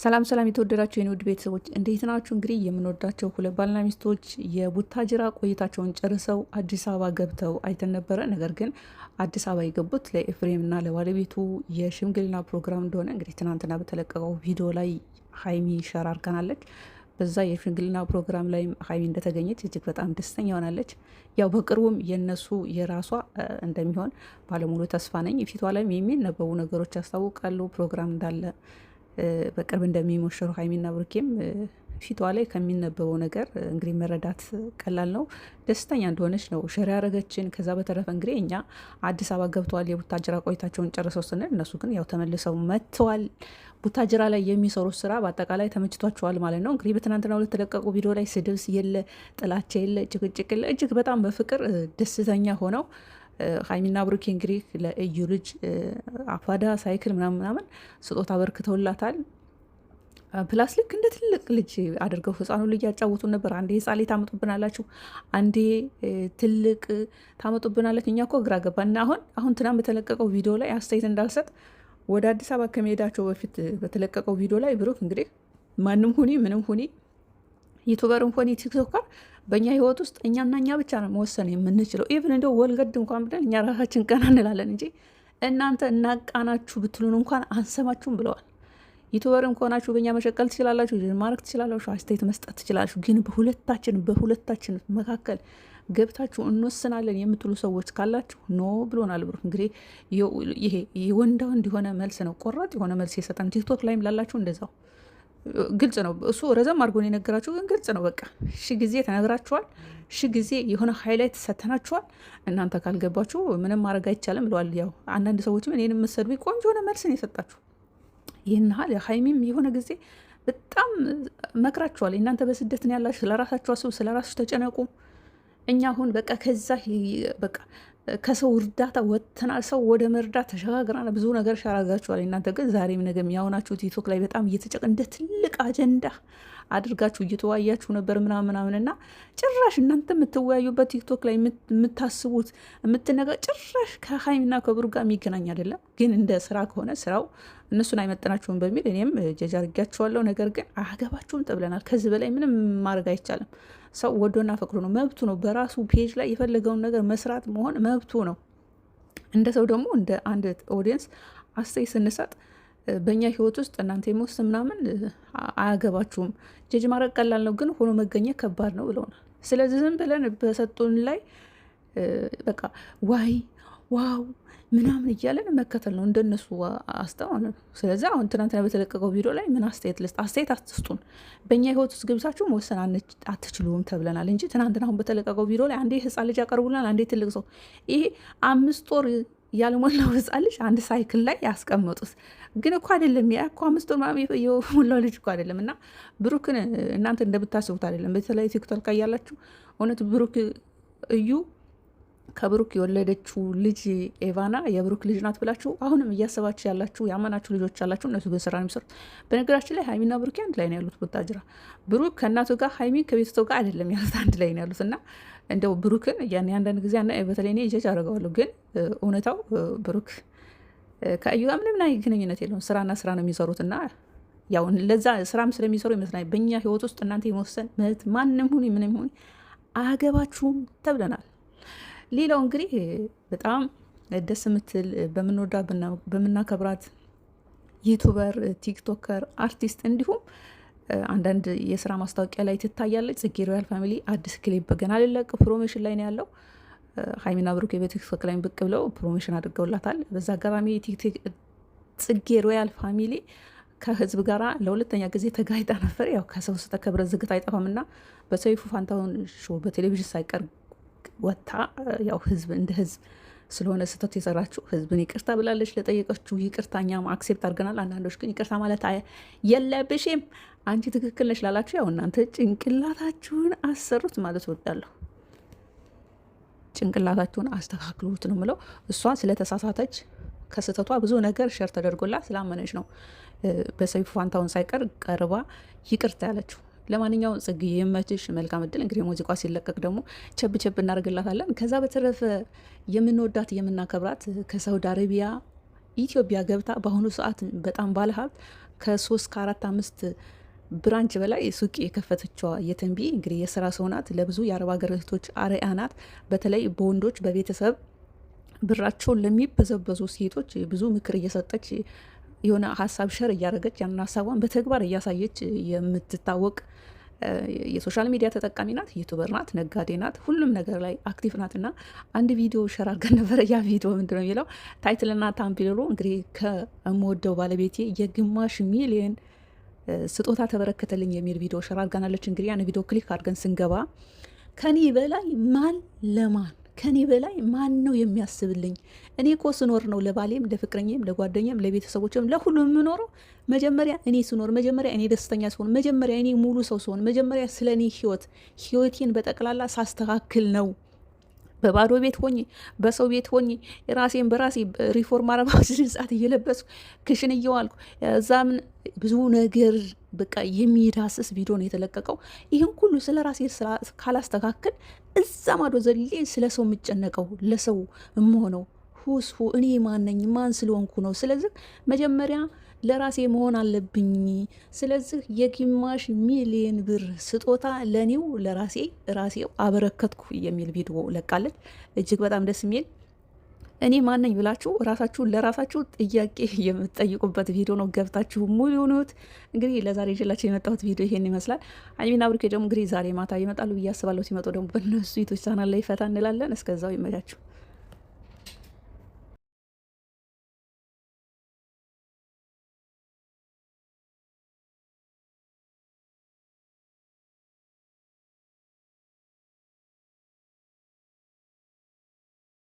ሰላም ሰላም የተወደዳችሁ የኔ ውድ ቤተሰቦች እንዴት ናችሁ? እንግዲህ የምንወዳቸው ሁለት ባልና ሚስቶች የቡታጅራ ቆይታቸውን ጨርሰው አዲስ አበባ ገብተው አይተን ነበረ። ነገር ግን አዲስ አበባ የገቡት ለኤፍሬምና ለባለቤቱ የሽምግልና ፕሮግራም እንደሆነ እንግዲህ ትናንትና በተለቀቀው ቪዲዮ ላይ ሀይሚ ሸር አድርጋናለች። በዛ የሽምግልና ፕሮግራም ላይ ሀይሚ እንደተገኘች እጅግ በጣም ደስተኛ ሆናለች። ያው በቅርቡም የነሱ የራሷ እንደሚሆን ባለሙሉ ተስፋ ነኝ። ፊቷ ላይም የሚነበቡ ነገሮች ያስታውቃሉ ፕሮግራም እንዳለ በቅርብ እንደሚሞሸሩ ሀይሚና ብሩኬም ፊቷ ላይ ከሚነበበው ነገር እንግዲህ መረዳት ቀላል ነው። ደስተኛ እንደሆነች ነው ሸር ያደረገችን። ከዛ በተረፈ እንግዲህ እኛ አዲስ አበባ ገብተዋል የቡታጅራ ቆይታቸውን ጨርሰው ስንል እነሱ ግን ያው ተመልሰው መጥተዋል። ቡታጅራ ላይ የሚሰሩት ስራ በአጠቃላይ ተመችቷቸዋል ማለት ነው። እንግዲህ በትናንትና ሁለት ተለቀቁ ቪዲዮ ላይ ስድብ የለ፣ ጥላቻ የለ፣ ጭቅጭቅ የለ፣ እጅግ በጣም በፍቅር ደስተኛ ሆነው ሀይሚና ብሩኬ እንግዲህ ለእዩ ልጅ አፋዳ ሳይክል ምናምን ስጦታ አበርክተውላታል። ፕላስ ልክ እንደ ትልቅ ልጅ አድርገው ህፃኑ ልጅ ያጫወቱ ነበር። አንዴ ህፃን ላይ ታመጡብናላችሁ፣ አንዴ ትልቅ ታመጡብናላችሁ። እኛ እኮ ግራ ገባና አሁን ትናንት በተለቀቀው ቪዲዮ ላይ አስተያየት እንዳልሰጥ ወደ አዲስ አበባ ከመሄዳቸው በፊት በተለቀቀው ቪዲዮ ላይ ብሩክ እንግዲህ ማንም ሁኒ ምንም ሁኒ ዩቱበርም ሆነ ቲክቶከር በእኛ ህይወት ውስጥ እኛና እኛ ብቻ ነው መወሰን የምንችለው። ኢቭን እንደው ወልገድ እንኳን ብለን እኛ ራሳችን ቀና እንላለን እንጂ እናንተ እናቃናችሁ ብትሉን እንኳን አንሰማችሁም ብለዋል። ዩቱበርም ከሆናችሁ በእኛ መሸቀል ትችላላችሁ፣ ማድረግ ትችላላችሁ፣ አስተያየት መስጠት ትችላላችሁ። ግን በሁለታችን መካከል ገብታችሁ እንወስናለን የምትሉ ሰዎች ካላችሁ ኖ ብሎናል ብሩክ። እንግዲህ ይሄ የወንዳ ወንድ የሆነ መልስ ነው፣ ቆራጥ የሆነ መልስ የሰጠን። ቲክቶክ ላይም ላላችሁ እንደዛው ግልጽ ነው። እሱ ረዘም አድርጎን የነገራችሁ ግን ግልጽ ነው። በቃ ጊዜ ተነግራችኋል፣ ጊዜ የሆነ ሃይላይት ሰተናችኋል። እናንተ ካልገባችሁ ምንም ማድረግ አይቻልም ብለዋል። ያው አንዳንድ ሰዎችም እኔን የምትሰድቡኝ ቆንጆ የሆነ መልስን የሰጣችሁ ይህን ሀል ሀይሚም የሆነ ጊዜ በጣም መክራችኋል። እናንተ በስደት ነው ያላችሁ፣ ስለራሳችሁ አስቡ፣ ስለራሳችሁ ተጨነቁ። እኛ አሁን በቃ ከዛ በቃ ከሰው እርዳታ ወጥተናል። ሰው ወደ መርዳት ተሸጋግረናል። ብዙ ነገር ሸራጋችኋል። እናንተ ግን ዛሬም ነገም ያሆናችሁ ቲክቶክ ላይ በጣም እንደ ትልቅ አጀንዳ አድርጋችሁ እየተወያያችሁ ነበር ምናምንና ጭራሽ እናንተ የምትወያዩበት ቲክቶክ ላይ የምታስቡት ጭራሽ ከሀይሚና ከብሩክ ጋር የሚገናኝ አይደለም። ግን እንደ ስራ ከሆነ ስራው እነሱን አይመጥናችሁም በሚል እኔም ጀጅ አድርጊያችኋለሁ። ነገር ግን አያገባችሁም ተብለናል። ከዚህ በላይ ምንም ማድረግ አይቻልም። ሰው ወዶና ፈቅዶ ነው፣ መብቱ ነው። በራሱ ፔጅ ላይ የፈለገውን ነገር መስራት መሆን መብቱ ነው። እንደ ሰው ደግሞ እንደ አንድ ኦዲየንስ አስተያየት ስንሰጥ በእኛ ህይወት ውስጥ እናንተ የመወሰን ምናምን አያገባችሁም። ጀጅ ማድረግ ቀላል ነው፣ ግን ሆኖ መገኘት ከባድ ነው ብለውናል። ስለዚህ ዝም ብለን በሰጡን ላይ በቃ ዋው ምናምን እያለን መከተል ነው፣ እንደነሱ አስተዋል ነው። ስለዚህ አሁን ትናንትና በተለቀቀው ቪዲዮ ላይ ምን አስተያየት አትስጡን። በእኛ ህይወት ውስጥ ገብታችሁ መወሰን አትችሉም ተብለናል እንጂ ትናንትና አሁን በተለቀቀው ቪዲዮ ላይ አንዴ ህፃን ልጅ ያቀርቡልናል፣ አንዴ ትልቅ ሰው። ይሄ 5 ወር ያልሞላው ህፃን ልጅ አንድ ሳይክል ላይ ያስቀመጡት ግን እኮ አይደለም። ያ እኮ 5 ወር የሞላው ልጅ እኮ አይደለም። እና ብሩክን እናንተ እንደምታስቡት አይደለም። በተለይ ቲክቶክ ላይ ያላችሁ እውነት ብሩክ እዩ ከብሩክ የወለደችው ልጅ ኤቫና የብሩክ ልጅ ናት ብላችሁ አሁንም እያሰባችሁ ያላችሁ ያመናችሁ ልጆች ያላችሁ፣ እነሱ ግን ስራ ነው የሚሰሩት። በነገራችን ላይ ሀይሚና ብሩክ አንድ ላይ ነው ያሉት ቡታጅራ። ብሩክ ከእናቱ ጋር ሀይሚ ከቤተሰቡ ጋር አይደለም ያሉት፣ አንድ ላይ ነው ያሉት። እና እንደው ብሩክን ያን አንዳንድ ጊዜ በተለይ እኔ ጀጅ አደርገዋለሁ። ግን እውነታው ብሩክ ከእዩ ጋር ምንም ናይ ግንኙነት የለውም። ስራና ስራ ነው የሚሰሩት። እና ያው ለዛ ስራም ስለሚሰሩ ይመስላል በእኛ ህይወት ውስጥ እናንተ የመወሰን መብት ማንም ሁኒ ምንም ሁኒ አያገባችሁም ተብለናል። ሌላው እንግዲህ በጣም ደስ የምትል በምንወዳ በምናከብራት ዩቱበር፣ ቲክቶከር፣ አርቲስት እንዲሁም አንዳንድ የስራ ማስታወቂያ ላይ ትታያለች። ጽጌ ሮያል ፋሚሊ አዲስ ክሊፕ ገና ልለቅ ፕሮሞሽን ላይ ነው ያለው። ሀይሚና ብሩክ በቲክቶክ ላይ ብቅ ብለው ፕሮሞሽን አድርገውላታል። በዛ አጋጣሚ ጽጌ ሮያል ፋሚሊ ከህዝብ ጋር ለሁለተኛ ጊዜ ተጋይጣ ነበር። ያው ከሰው ስተከብረ ዝግት አይጠፋምና በሰይፉ ፋንታሁን ሾው በቴሌቪዥን ሳይቀር ወታ ያው ህዝብ እንደ ህዝብ ስለሆነ ስህተት የሰራችሁ ህዝብን ይቅርታ ብላለች። ለጠየቀችው ይቅርታ እኛም አክሴፕት አድርገናል። አንዳንዶች ግን ይቅርታ ማለት የለብሽም አንቺ ትክክል ነች ላላችሁ ያው እናንተ ጭንቅላታችሁን አሰሩት ማለት ወዳለሁ። ጭንቅላታችሁን አስተካክሉት ነው ምለው። እሷ ስለተሳሳተች ከስህተቷ ብዙ ነገር ሸር ተደርጎላት ስላመነች ነው በሰይፉ ፋንታሁን ሳይቀር ቀርባ ይቅርታ ያለችው። ለማንኛውም ጽጌ የመችሽ፣ መልካም እድል። እንግዲህ ሙዚቃ ሲለቀቅ ደግሞ ቸብ እናደርግላታለን። ከዛ በተረፈ የምንወዳት የምናከብራት ከሳውዲ አረቢያ ኢትዮጵያ ገብታ በአሁኑ ሰዓት በጣም ባለሀብት ከ3 ከ4 5 ብራንች በላይ ሱቅ የከፈተችዋ የተንቢ እንግዲህ የስራ ሰው ናት። ለብዙ የአረብ ሀገር እህቶች አርአያ ናት። በተለይ በወንዶች በቤተሰብ ብራቸውን ለሚበዘበዙ ሴቶች ብዙ ምክር እየሰጠች የሆነ ሀሳብ ሸር እያደረገች ያንን ሀሳቧን በተግባር እያሳየች የምትታወቅ የሶሻል ሚዲያ ተጠቃሚ ናት። ዩቱበር ናት፣ ነጋዴ ናት፣ ሁሉም ነገር ላይ አክቲቭ ናት። እና አንድ ቪዲዮ ሸር አድርገን ነበረ። ያ ቪዲዮ ምንድን ነው የሚለው ታይትልና ታምፒሎ እንግዲህ ከምወደው ባለቤቴ የግማሽ ሚሊየን ስጦታ ተበረከተልኝ የሚል ቪዲዮ ሸር አድርገናለች። እንግዲህ ያን ቪዲዮ ክሊክ አድርገን ስንገባ ከኔ በላይ ማን ለማን ከኔ በላይ ማን ነው የሚያስብልኝ? እኔ እኮ ስኖር ነው ለባሌም ለፍቅረኛም ለጓደኛም ለቤተሰቦችም ለሁሉም የምኖረው። መጀመሪያ እኔ ስኖር፣ መጀመሪያ እኔ ደስተኛ ስሆን፣ መጀመሪያ እኔ ሙሉ ሰው ስሆን፣ መጀመሪያ ስለ እኔ ህይወቴን በጠቅላላ ሳስተካክል ነው። በባዶ ቤት ሆኜ በሰው ቤት ሆኜ ራሴን በራሴ ሪፎርም አረባችን ሰዓት እየለበስኩ ክሽን እየዋልኩ እዛም ብዙ ነገር በቃ የሚዳስስ ቪዲዮ ነው የተለቀቀው። ይህን ሁሉ ስለ ራሴ ካላስተካከል እዛ ማዶ ዘሌ ስለ ሰው የምጨነቀው ለሰው የምሆነው ሁስሁ እኔ ማነኝ? ማን ስለሆንኩ ነው? ስለዚህ መጀመሪያ ለራሴ መሆን አለብኝ። ስለዚህ የግማሽ ሚሊየን ብር ስጦታ ለኔው ራሴው አበረከትኩ የሚል ቪዲዮ ለቃለች። እጅግ በጣም ደስ የሚል እኔ ማነኝ ብላችሁ ራሳችሁን ለራሳችሁ ጥያቄ የምትጠይቁበት ቪዲዮ ነው። ገብታችሁ ሙሉ ሆኑት። እንግዲህ ለዛሬ ይዤላችሁ የመጣሁት ቪዲዮ ይሄን ይመስላል። ሀይሚና ብሩኬ ደግሞ እንግዲህ ዛሬ ማታ ይመጣሉ ብዬ አስባለሁ። ሲመጡ ደግሞ በእነሱ ዩቲዩብ ቻናል ላይ ፈታ እንላለን። እስከዛው ይመቻችሁ።